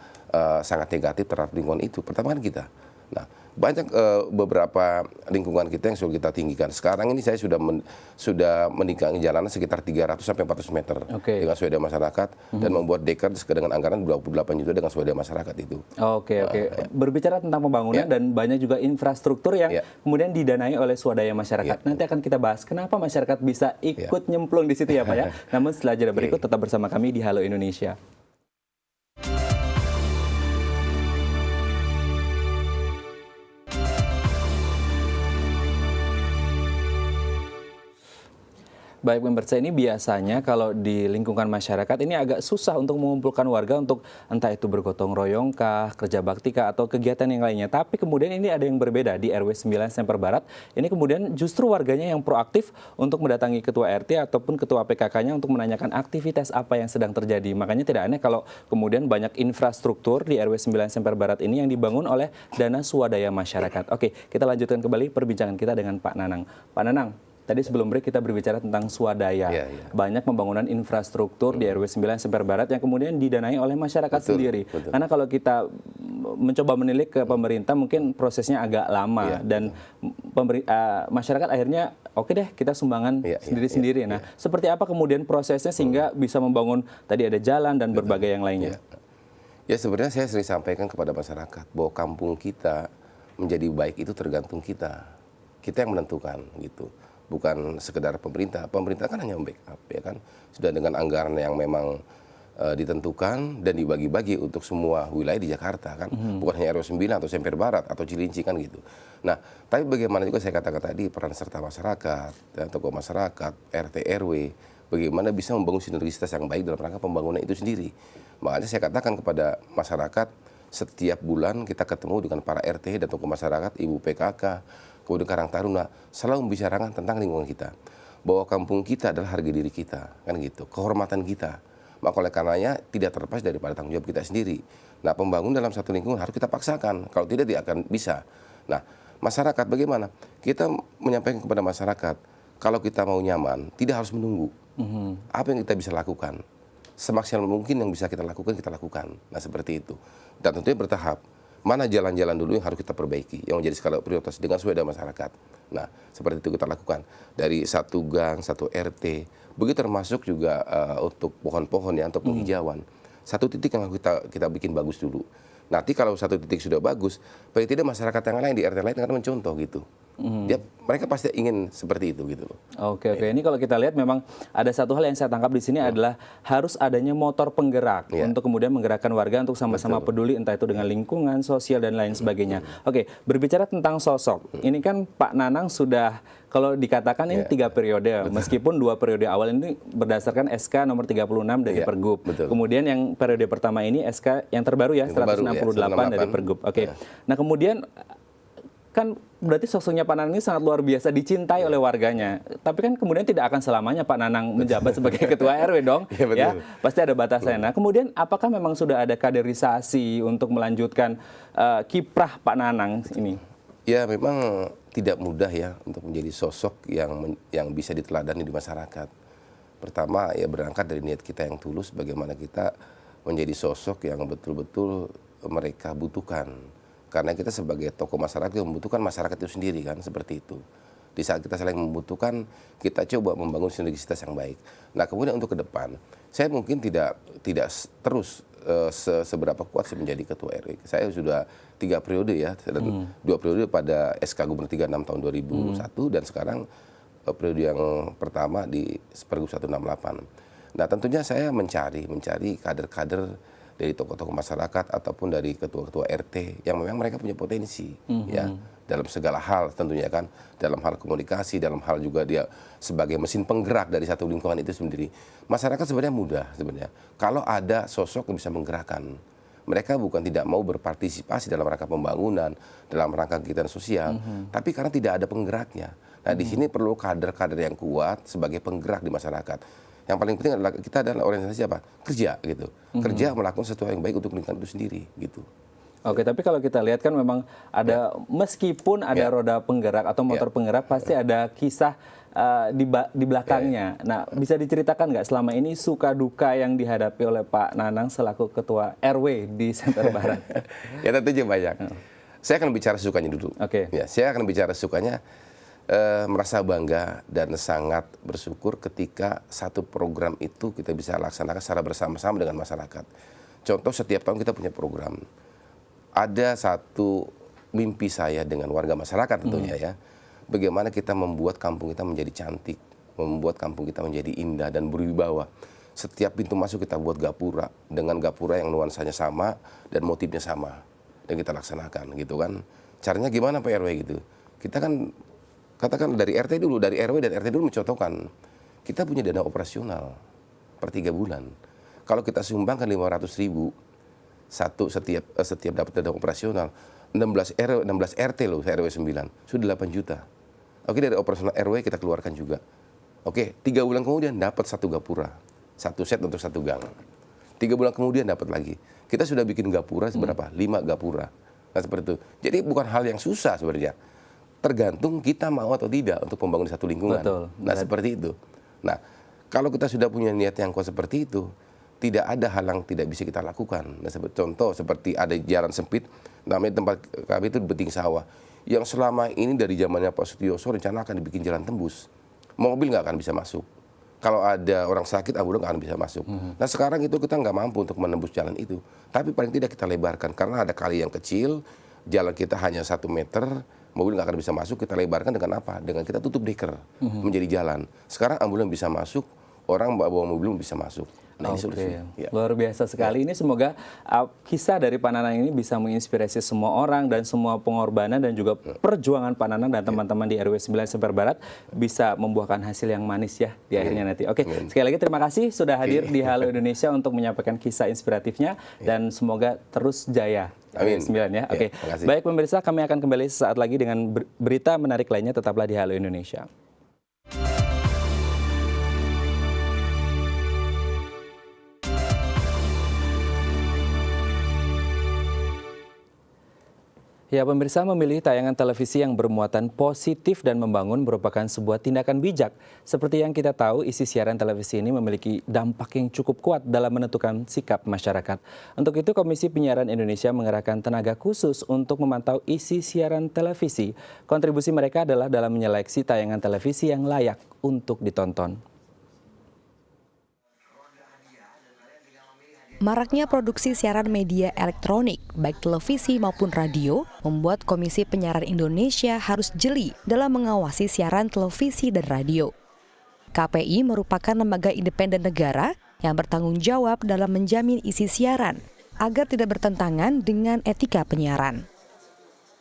sangat negatif terhadap lingkungan itu, pertama kan kita. Nah, banyak beberapa lingkungan kita yang sudah kita tinggikan. Sekarang ini saya sudah meninggikan jalanan sekitar 300 sampai 400 meter dengan swadaya masyarakat dan membuat dekar dengan anggaran 28 juta dengan swadaya masyarakat itu. Oke. Berbicara tentang pembangunan dan banyak juga infrastruktur yang kemudian didanai oleh swadaya masyarakat. Nanti akan kita bahas kenapa masyarakat bisa ikut nyemplung di situ ya Pak ya. Namun setelah jeda berikut tetap bersama kami di Halo Indonesia. Baik pemirsa, ini biasanya kalau di lingkungan masyarakat ini agak susah untuk mengumpulkan warga untuk entah itu bergotong royong kah, kerja bakti kah, atau kegiatan yang lainnya. Tapi kemudian ini ada yang berbeda di RW 9 Semper Barat. Ini kemudian justru warganya yang proaktif untuk mendatangi ketua RT ataupun ketua PKK-nya untuk menanyakan aktivitas apa yang sedang terjadi. Makanya tidak aneh kalau kemudian banyak infrastruktur di RW 9 Semper Barat ini yang dibangun oleh dana swadaya masyarakat. Oke, kita lanjutkan kembali perbincangan kita dengan Pak Nanang. Pak Nanang, tadi sebelum break kita berbicara tentang swadaya. Banyak pembangunan infrastruktur di RW 9 Semper Barat yang kemudian didanai oleh masyarakat sendiri. Karena kalau kita mencoba menilik ke pemerintah mungkin prosesnya agak lama dan masyarakat akhirnya oke deh kita sumbangan sendiri-sendiri. Nah, seperti apa kemudian prosesnya sehingga bisa membangun tadi ada jalan dan berbagai yang lainnya? Ya sebenarnya saya sering sampaikan kepada masyarakat bahwa kampung kita menjadi baik itu tergantung kita. Kita yang menentukan gitu. Bukan sekedar pemerintah. Pemerintah kan hanya backup ya kan. Sudah dengan anggaran yang memang ditentukan dan dibagi-bagi untuk semua wilayah di Jakarta kan. Bukan hanya RW 9 atau Semper Barat atau Cilinci kan gitu. Nah, tapi bagaimana juga saya katakan tadi peran serta masyarakat, tokoh masyarakat, RT RW, bagaimana bisa membangun sinergisitas yang baik dalam rangka pembangunan itu sendiri. Makanya saya katakan kepada masyarakat setiap bulan kita ketemu dengan para RT dan tokoh masyarakat, Ibu PKK, kemudian Karang Taruna, selalu membicarakan tentang lingkungan kita. Bahwa kampung kita adalah harga diri kita, kan gitu, kehormatan kita. Maka oleh karenanya tidak terlepas daripada tanggung jawab kita sendiri. Nah, pembangunan dalam satu lingkungan harus kita paksakan, kalau tidak dia akan bisa. Nah, masyarakat bagaimana? Kita menyampaikan kepada masyarakat, kalau kita mau nyaman, tidak harus menunggu. Apa yang kita bisa lakukan? Semaksimal mungkin yang bisa kita lakukan. Nah, seperti itu. Dan tentunya bertahap. Mana jalan-jalan dulu yang harus kita perbaiki, yang menjadi skala prioritas dengan swadaya masyarakat. Nah, seperti itu kita lakukan. Dari satu gang, satu RT, begitu termasuk juga untuk pohon-pohon ya, untuk penghijauan. Satu titik yang kita bikin bagus dulu. Nanti kalau satu titik sudah bagus, paling tidak masyarakat yang lain di RT lain akan mencontoh gitu. Mereka pasti ingin seperti itu gitu loh. Oke. Ini kalau kita lihat memang ada satu hal yang saya tangkap di sini adalah harus adanya motor penggerak untuk kemudian menggerakkan warga untuk sama-sama peduli entah itu dengan lingkungan, sosial dan lain sebagainya. Oke, berbicara tentang sosok. Ini kan Pak Nanang sudah kalau dikatakan ini 3 periode, meskipun 2 periode awal ini berdasarkan SK nomor 36 dari Pergub. Kemudian yang periode pertama ini SK yang terbaru ya, 168 dari Pergub. Oke. Nah, kemudian kan berarti sosoknya Pak Nanang ini sangat luar biasa dicintai oleh warganya. Tapi kan kemudian tidak akan selamanya Pak Nanang menjabat sebagai ketua RW dong. Ya, pasti ada batasnya. Nah, kemudian apakah memang sudah ada kaderisasi untuk melanjutkan kiprah Pak Nanang ini? Ya, memang tidak mudah ya untuk menjadi sosok yang bisa diteladani di masyarakat. Pertama ya berangkat dari niat kita yang tulus, bagaimana kita menjadi sosok yang betul-betul mereka butuhkan. Karena kita sebagai tokoh masyarakat membutuhkan masyarakat itu sendiri kan, seperti itu. Di saat kita saling membutuhkan, kita coba membangun sinergisitas yang baik. Nah, kemudian untuk ke depan, saya mungkin tidak terus seberapa kuat saya menjadi ketua RW. Saya sudah 3 periode ya, dan 2 periode pada SK Gubernur 36 tahun 2001 dan sekarang periode yang pertama di Pergub 168. Nah, tentunya saya mencari kader-kader dari tokoh-tokoh masyarakat ataupun dari ketua-ketua RT yang memang mereka punya potensi ya dalam segala hal tentunya kan, dalam hal komunikasi, dalam hal juga dia sebagai mesin penggerak dari satu lingkungan itu sendiri. Masyarakat sebenarnya mudah sebenarnya kalau ada sosok yang bisa menggerakkan. Mereka bukan tidak mau berpartisipasi dalam rangka pembangunan, dalam rangka kegiatan sosial, tapi karena tidak ada penggeraknya. Nah, di sini perlu kader-kader yang kuat sebagai penggerak di masyarakat. Yang paling penting adalah kita adalah organisasi apa? Kerja gitu. Kerja melakukan sesuatu yang baik untuk lingkungan itu sendiri gitu. Oke, tapi kalau kita lihat kan memang ada, meskipun ada roda penggerak atau motor penggerak, pasti ada kisah di belakangnya. Nah, bisa diceritakan nggak selama ini suka duka yang dihadapi oleh Pak Nanang selaku Ketua RW di Semper Barat? Ya tentunya banyak. Saya akan bicara sukanya dulu. Ya, saya akan bicara sukanya, merasa bangga dan sangat bersyukur ketika satu program itu kita bisa laksanakan secara bersama-sama dengan masyarakat. Contoh, setiap tahun kita punya program. Ada satu mimpi saya dengan warga masyarakat tentunya ya. Bagaimana kita membuat kampung kita menjadi cantik, membuat kampung kita menjadi indah dan berwibawa. Setiap pintu masuk kita buat gapura, dengan gapura yang nuansanya sama dan motifnya sama. Dan kita laksanakan gitu kan. Caranya gimana Pak RW gitu. Kita kan katakan dari RT dulu, dari RW dan RT dulu mencontohkan. Kita punya dana operasional per 3 bulan. Kalau kita sumbangkan 500.000 setiap dapat dana operasional, 16 RT loh, saya RW 9, sudah 8 juta. Oke, dari operasional RW kita keluarkan juga. Oke, 3 bulan kemudian dapat 1 gapura, 1 set untuk 1 gang. 3 bulan kemudian dapat lagi. Kita sudah bikin gapura seberapa? 5 gapura. Nah, seperti itu. Jadi bukan hal yang susah sebenarnya. Tergantung kita mau atau tidak untuk membangun satu lingkungan. Betul. Nah, seperti itu. Nah, kalau kita sudah punya niat yang kuat seperti itu, tidak ada hal yang tidak bisa kita lakukan. Nah, contoh seperti ada jalan sempit, namanya tempat kami itu Beting Sawah, yang selama ini dari zamannya Pak Sutioso rencana akan dibikin jalan tembus. Mobil nggak akan bisa masuk. Kalau ada orang sakit, ambulan nggak akan bisa masuk. Nah, sekarang itu kita nggak mampu untuk menembus jalan itu. Tapi paling tidak kita lebarkan, karena ada kali yang kecil, jalan kita hanya 1 meter, mobil nggak akan bisa masuk, kita lebarkan dengan apa? Dengan kita tutup deker menjadi jalan. Sekarang ambulan bisa masuk, orang bawa mobil bisa masuk. Nah, ini solusinya. Ya. Luar biasa sekali. Ini semoga kisah dari Pak Nanang ini bisa menginspirasi semua orang dan semua pengorbanan dan juga perjuangan Pak Nanang dan teman-teman di RW 9 Semper Barat bisa membuahkan hasil yang manis ya di akhirnya nanti. Oke, sekali lagi terima kasih sudah hadir di Halo Indonesia untuk menyampaikan kisah inspiratifnya dan semoga terus jaya. Amin. 9 ya. Oke. Baik pemirsa, kami akan kembali sesaat lagi dengan berita menarik lainnya. Tetaplah di Halo Indonesia. Ya, pemirsa, memilih tayangan televisi yang bermuatan positif dan membangun merupakan sebuah tindakan bijak. Seperti yang kita tahu, isi siaran televisi ini memiliki dampak yang cukup kuat dalam menentukan sikap masyarakat. Untuk itu, Komisi Penyiaran Indonesia mengerahkan tenaga khusus untuk memantau isi siaran televisi. Kontribusi mereka adalah dalam menyeleksi tayangan televisi yang layak untuk ditonton. Maraknya produksi siaran media elektronik, baik televisi maupun radio, membuat Komisi Penyiaran Indonesia harus jeli dalam mengawasi siaran televisi dan radio. KPI merupakan lembaga independen negara yang bertanggung jawab dalam menjamin isi siaran agar tidak bertentangan dengan etika penyiaran.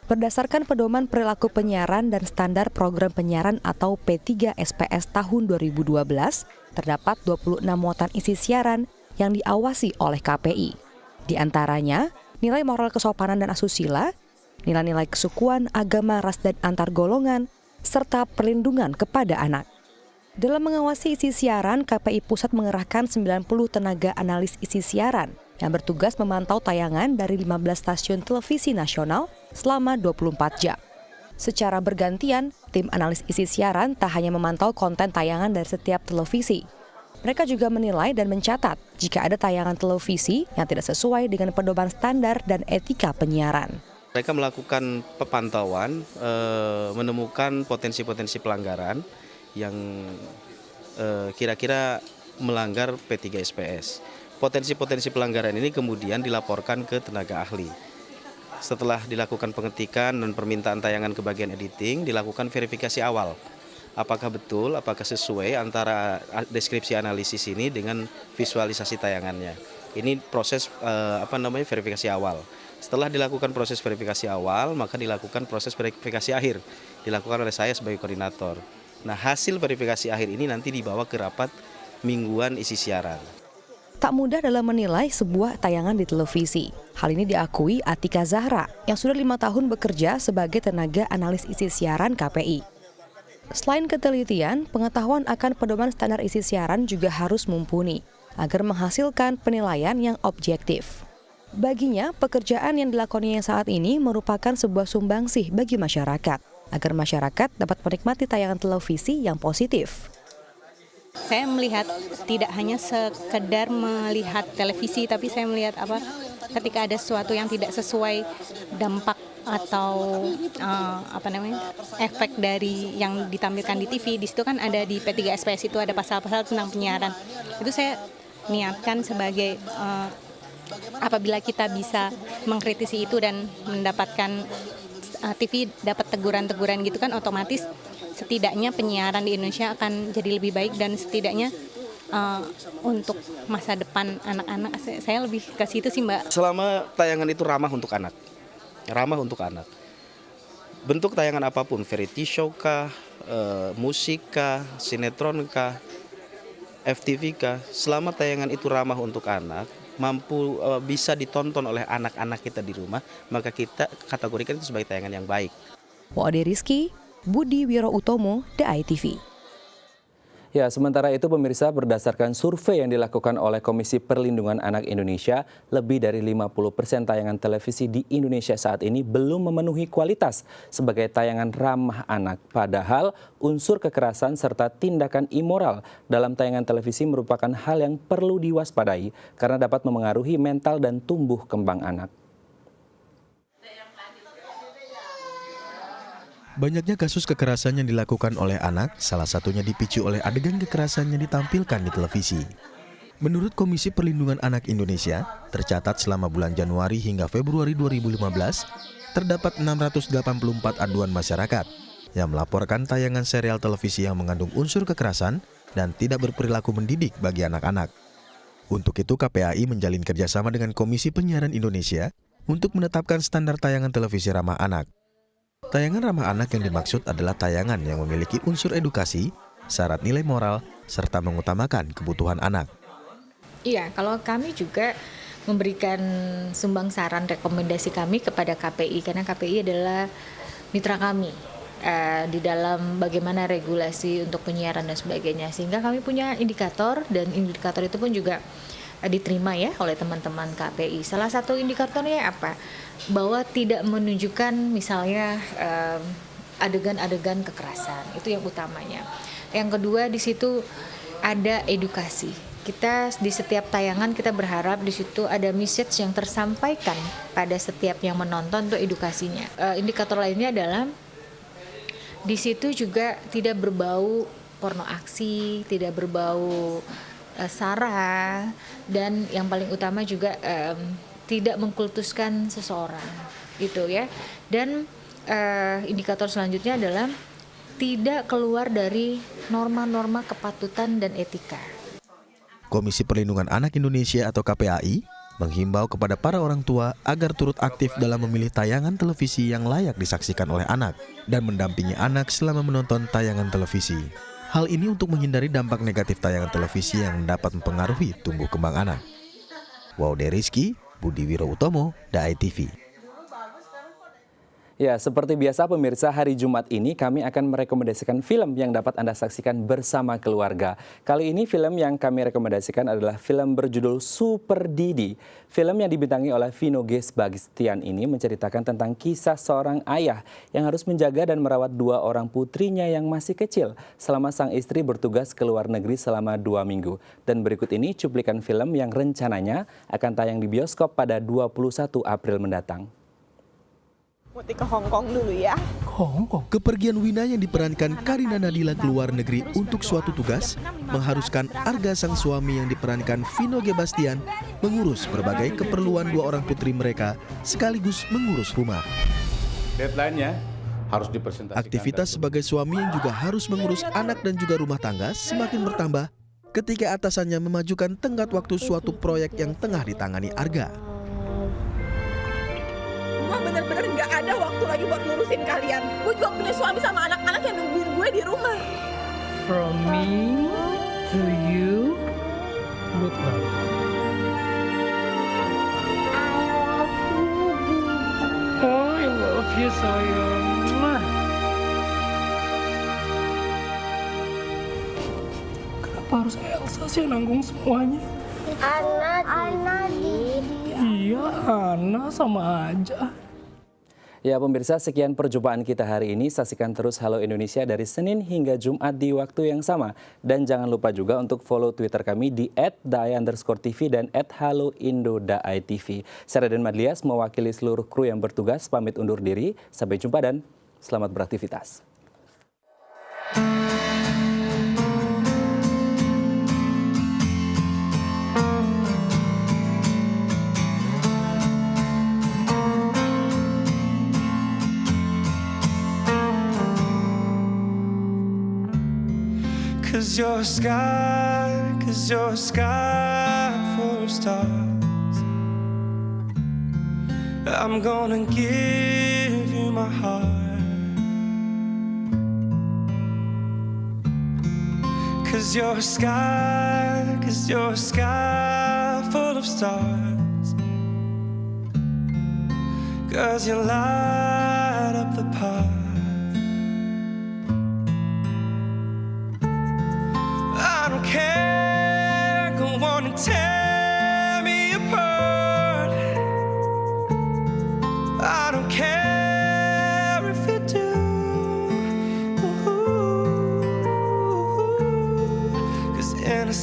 Berdasarkan pedoman perilaku penyiaran dan standar program penyiaran atau P3 SPS tahun 2012, terdapat 26 muatan isi siaran yang diawasi oleh KPI. Di antaranya, nilai moral kesopanan dan asusila, nilai-nilai kesukuan, agama, ras, dan antar golongan, serta perlindungan kepada anak. Dalam mengawasi isi siaran, KPI Pusat mengerahkan 90 tenaga analis isi siaran yang bertugas memantau tayangan dari 15 stasiun televisi nasional selama 24 jam. Secara bergantian, tim analis isi siaran tak hanya memantau konten tayangan dari setiap televisi. Mereka juga menilai dan mencatat jika ada tayangan televisi yang tidak sesuai dengan pedoman standar dan etika penyiaran. Mereka melakukan pemantauan, menemukan potensi-potensi pelanggaran yang kira-kira melanggar P3 SPS. Potensi-potensi pelanggaran ini kemudian dilaporkan ke tenaga ahli. Setelah dilakukan pengetikan dan permintaan tayangan ke bagian editing, dilakukan verifikasi awal. Apakah betul, apakah sesuai antara deskripsi analisis ini dengan visualisasi tayangannya. Ini proses verifikasi awal. Setelah dilakukan proses verifikasi awal, maka dilakukan proses verifikasi akhir, dilakukan oleh saya sebagai koordinator. Nah, hasil verifikasi akhir ini nanti dibawa ke rapat mingguan isi siaran. Tak mudah dalam menilai sebuah tayangan di televisi. Hal ini diakui Atika Zahra yang sudah 5 tahun bekerja sebagai tenaga analis isi siaran KPI. Selain ketelitian, pengetahuan akan pedoman standar isi siaran juga harus mumpuni agar menghasilkan penilaian yang objektif. Baginya, pekerjaan yang dilakoninya saat ini merupakan sebuah sumbangsih bagi masyarakat, agar masyarakat dapat menikmati tayangan televisi yang positif. Saya melihat tidak hanya sekedar melihat televisi, tapi saya melihat ketika ada sesuatu yang tidak sesuai dampak atau efek dari yang ditampilkan di TV. Di situ kan ada di P3 SPS itu ada pasal-pasal tentang penyiaran. Itu saya niatkan sebagai apabila kita bisa mengkritisi itu dan mendapatkan TV dapat teguran-teguran gitu kan, otomatis setidaknya penyiaran di Indonesia akan jadi lebih baik dan setidaknya untuk masa depan anak-anak saya lebih ke situ sih, Mbak. Selama tayangan itu ramah untuk anak. Bentuk tayangan apapun, variety show kah, musik kah, sinetron kah, FTV kah, selama tayangan itu ramah untuk anak, mampu bisa ditonton oleh anak-anak kita di rumah, maka kita kategorikan itu sebagai tayangan yang baik. Wade Rizky, Budi Wiro Utomo, DAI-TV. Ya, sementara itu pemirsa, berdasarkan survei yang dilakukan oleh Komisi Perlindungan Anak Indonesia, lebih dari 50% tayangan televisi di Indonesia saat ini belum memenuhi kualitas sebagai tayangan ramah anak. Padahal unsur kekerasan serta tindakan immoral dalam tayangan televisi merupakan hal yang perlu diwaspadai karena dapat memengaruhi mental dan tumbuh kembang anak. Banyaknya kasus kekerasan yang dilakukan oleh anak, salah satunya dipicu oleh adegan kekerasan yang ditampilkan di televisi. Menurut Komisi Perlindungan Anak Indonesia, tercatat selama bulan Januari hingga Februari 2015, terdapat 684 aduan masyarakat yang melaporkan tayangan serial televisi yang mengandung unsur kekerasan dan tidak berperilaku mendidik bagi anak-anak. Untuk itu, KPAI menjalin kerjasama dengan Komisi Penyiaran Indonesia untuk menetapkan standar tayangan televisi ramah anak. Tayangan ramah anak yang dimaksud adalah tayangan yang memiliki unsur edukasi, syarat nilai moral, serta mengutamakan kebutuhan anak. Iya, kalau kami juga memberikan sumbang saran rekomendasi kami kepada KPI, karena KPI adalah mitra kami di dalam bagaimana regulasi untuk penyiaran dan sebagainya. Sehingga kami punya indikator, dan indikator itu pun juga diterima ya oleh teman-teman KPI. Salah satu indikatornya apa? Bahwa tidak menunjukkan misalnya adegan-adegan kekerasan, itu yang utamanya. Yang kedua, di situ ada edukasi. Kita di setiap tayangan kita berharap di situ ada message yang tersampaikan pada setiap yang menonton untuk edukasinya. Indikator lainnya adalah di situ juga tidak berbau porno aksi, tidak berbau sara, dan yang paling utama juga tidak mengkultuskan seseorang, gitu ya. Dan indikator selanjutnya adalah tidak keluar dari norma-norma kepatutan dan etika. Komisi Perlindungan Anak Indonesia atau KPAI menghimbau kepada para orang tua agar turut aktif dalam memilih tayangan televisi yang layak disaksikan oleh anak dan mendampingi anak selama menonton tayangan televisi. Hal ini untuk menghindari dampak negatif tayangan televisi yang dapat mempengaruhi tumbuh kembang anak. Wade Rizky, Budi Wiro Utomo, DAI-TV. Ya, seperti biasa pemirsa, hari Jumat ini kami akan merekomendasikan film yang dapat Anda saksikan bersama keluarga. Kali ini film yang kami rekomendasikan adalah film berjudul Super Didi. Film yang dibintangi oleh Vino G. Bastian ini menceritakan tentang kisah seorang ayah yang harus menjaga dan merawat 2 orang putrinya yang masih kecil selama sang istri bertugas ke luar negeri selama 2 minggu. Dan berikut ini cuplikan film yang rencananya akan tayang di bioskop pada 21 April mendatang. Ke Hong Kong dulu ya. Kepergian Wina yang diperankan Karina Nadila ke luar negeri untuk suatu tugas mengharuskan Arga sang suami yang diperankan Vino G. Bastian mengurus berbagai keperluan 2 orang putri mereka sekaligus mengurus rumah. Deadline-nya harus dipresentasikan. Aktivitas sebagai suami yang juga harus mengurus anak dan juga rumah tangga semakin bertambah ketika atasannya memajukan tenggat waktu suatu proyek yang tengah ditangani Arga. bener-bener nggak ada waktu lagi buat ngurusin kalian. Gue juga punya suami sama anak-anak yang nungguin gue di rumah. From me to you, good love. I love you sayang. Kenapa harus Elsa sih yang nanggung semuanya? Ana Iya, Ana sama aja. Ya pemirsa, sekian perjumpaan kita hari ini. Saksikan terus Halo Indonesia dari Senin hingga Jumat di waktu yang sama. Dan jangan lupa juga untuk follow Twitter kami di @daai_tv dan @haloindo_daai_tv. Saya Raden Madlias mewakili seluruh kru yang bertugas pamit undur diri. Sampai jumpa dan selamat beraktivitas. Cause you're a sky full of stars. I'm gonna give you my heart. Cause you're a sky full of stars. Cause you light up the path. I don't care, go on and tear me apart. I don't care if you do. Cause in a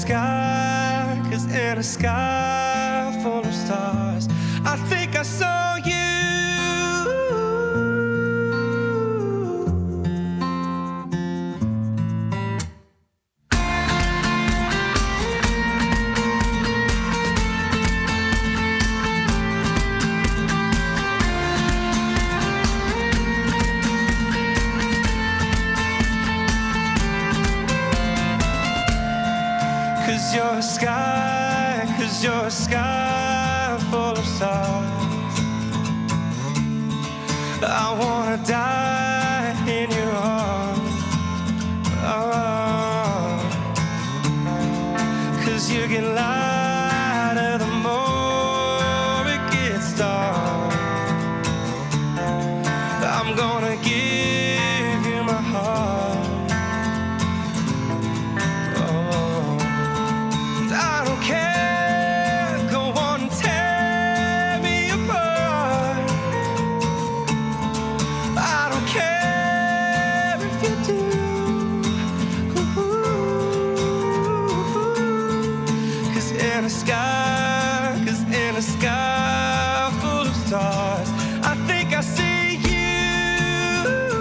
sky full of stars, I think I saw you. Cause you're a sky full of stars. I wanna die in your arms. Oh. Cause you get lighter the more it gets dark. I'm gonna give